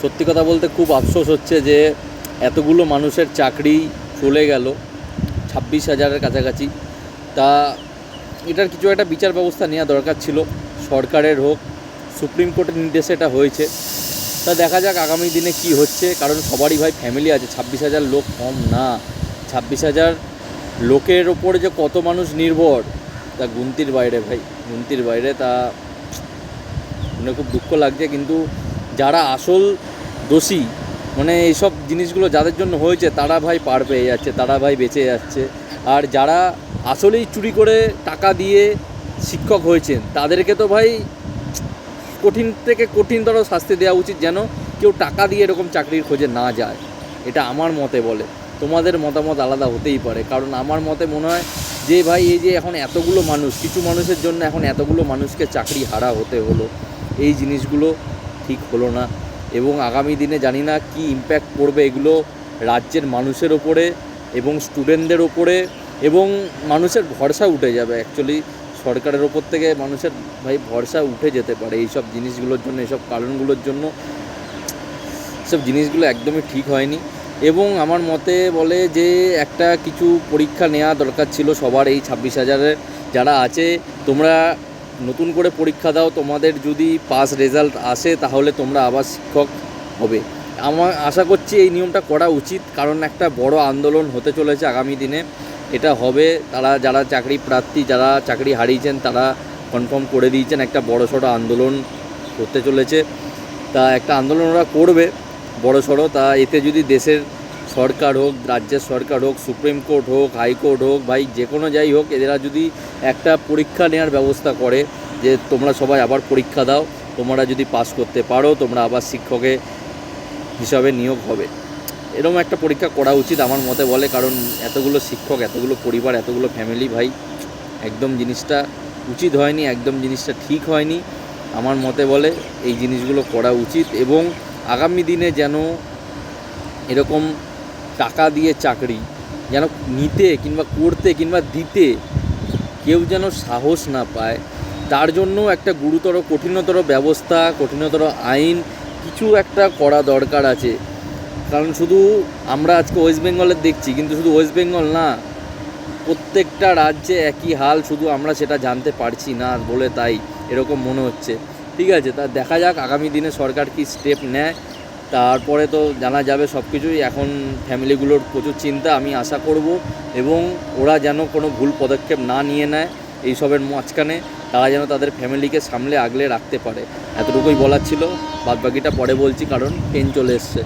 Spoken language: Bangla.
সত্যি কথা বলতে খুব আফসোস হচ্ছে যে এতগুলো মানুষের চাকরি চলে গেল 26,000-এর কাছাকাছি। তা এটার কিছু একটা বিচার ব্যবস্থা নেওয়া দরকার ছিল, সরকারের হোক, সুপ্রিম কোর্টের নির্দেশে এটা হয়েছে। তা দেখা যাক আগামী দিনে কি হচ্ছে, কারণ সবারই ভাই ফ্যামিলি আছে। 26,000 লোক কম না। 26,000 লোকের ওপরে যে কত মানুষ নির্ভর তা গুনতির বাইরে ভাই, গুনতির বাইরে। তা মানে খুব দুঃখ লাগছে, কিন্তু যারা আসল দোষী, মানে এইসব জিনিসগুলো যাদের জন্য হয়েছে তারা ভাই পার পেয়ে যাচ্ছে, তারা ভাই বেঁচে যাচ্ছে। আর যারা আসলেই চুরি করে টাকা দিয়ে শিক্ষক হয়েছেন তাদেরকে তো ভাই কঠিন থেকে কঠিনতর শাস্তি দেওয়া উচিত, যেন কেউ টাকা দিয়ে এরকম চাকরির খোঁজে না যায়। এটা আমার মতে বলে। তোমাদের মতামত আলাদা হতেই পারে, কারণ আমার মতে মনে হয় যে ভাই এই যে এখন এতগুলো মানুষ, কিছু মানুষের জন্য এখন এতগুলো মানুষকে চাকরি হারা হতে হলো, এই জিনিসগুলো ঠিক হলো না। এবং আগামী দিনে জানি না কি ইম্প্যাক্ট পড়বে এগুলো রাজ্যের মানুষের ওপরে এবং স্টুডেন্টদের ওপরে, এবং মানুষের ভরসা উঠে যাবে। অ্যাকচুয়ালি সরকারের ওপর থেকে মানুষের ভাই ভরসা উঠে যেতে পারে এইসব জিনিসগুলোর জন্য, এইসব কারণগুলোর জন্য। সব জিনিসগুলো একদমই ঠিক হয়নি। এবং আমার মতে বলে যে একটা কিছু পরীক্ষা নেওয়া দরকার ছিল সবার। এই 26,000-এর যারা আছে, তোমরা নতুন করে পরীক্ষা দাও, তোমাদের যদি পাস রেজাল্ট আসে তাহলে তোমরা আবার শিক্ষক হবে। আমার আশা করছি এই নিয়মটা করা উচিত, কারণ একটা বড় আন্দোলন হতে চলেছে আগামী দিনে। এটা হবে, তারা যারা চাকরি প্রার্থী, যারা চাকরি হারিয়েছেন তারা কনফার্ম করে দিয়েছেন একটা বড়সড় আন্দোলন হতে চলেছে। তা একটা আন্দোলন ওরা করবে বড়সড়। তা এতে যদি দেশের সরকার হোক, রাজ্যের সরকার হোক, সুপ্রিম কোর্ট হোক, হাইকোর্ট হোক, ভাই যে কোনো যাই হোক, এরা যদি একটা পরীক্ষা নেওয়ার ব্যবস্থা করে যে তোমরা সবাই আবার পরীক্ষা দাও, তোমরা যদি পাস করতে পারো তোমরা আবার শিক্ষকের হিসাবে নিয়োগ হবে, এরকম একটা পরীক্ষা করা উচিত আমার মতে বলে। কারণ এতগুলো শিক্ষক, এতগুলো পরিবার, এতগুলো ফ্যামিলি, ভাই একদম জিনিসটা উচিত হয়নি, একদম জিনিসটা ঠিক হয়নি। আমার মতে বলে এই জিনিসগুলো করা উচিত, এবং আগামী দিনে যেন এরকম টাকা দিয়ে চাকরি যেন নিতে কিংবা করতে কিংবা দিতে কেউ যেন সাহস না পায়, তার জন্য একটা গুরুতর কঠিনতর ব্যবস্থা, কঠিনতর আইন কিছু একটা করা দরকার আছে। কারণ শুধু আমরা আজকে ওয়েস্ট বেঙ্গলের দেখছি, কিন্তু শুধু ওয়েস্ট বেঙ্গল না, প্রত্যেকটা রাজ্যে একই হাল, শুধু আমরা সেটা জানতে পারছি না বলে তাই এরকম মনে হচ্ছে। ঠিক আছে, তা দেখা যাক আগামী দিনে সরকার কি স্টেপ নেয়, তারপরে তো জানা যাবে সব কিছুই। এখন ফ্যামিলিগুলোর প্রচুর চিন্তা, আমি আশা করব, এবং ওরা যেন কোনো ভুল পদক্ষেপ না নিয়ে নেয় এইসবের মাঝখানে, তারা যেন তাদের ফ্যামিলিকে সামলে আগলে রাখতে পারে। এতটুকুই বলার ছিল, বাদবাকিটা পরে বলছি কারণ ট্রেন চলে এসছে।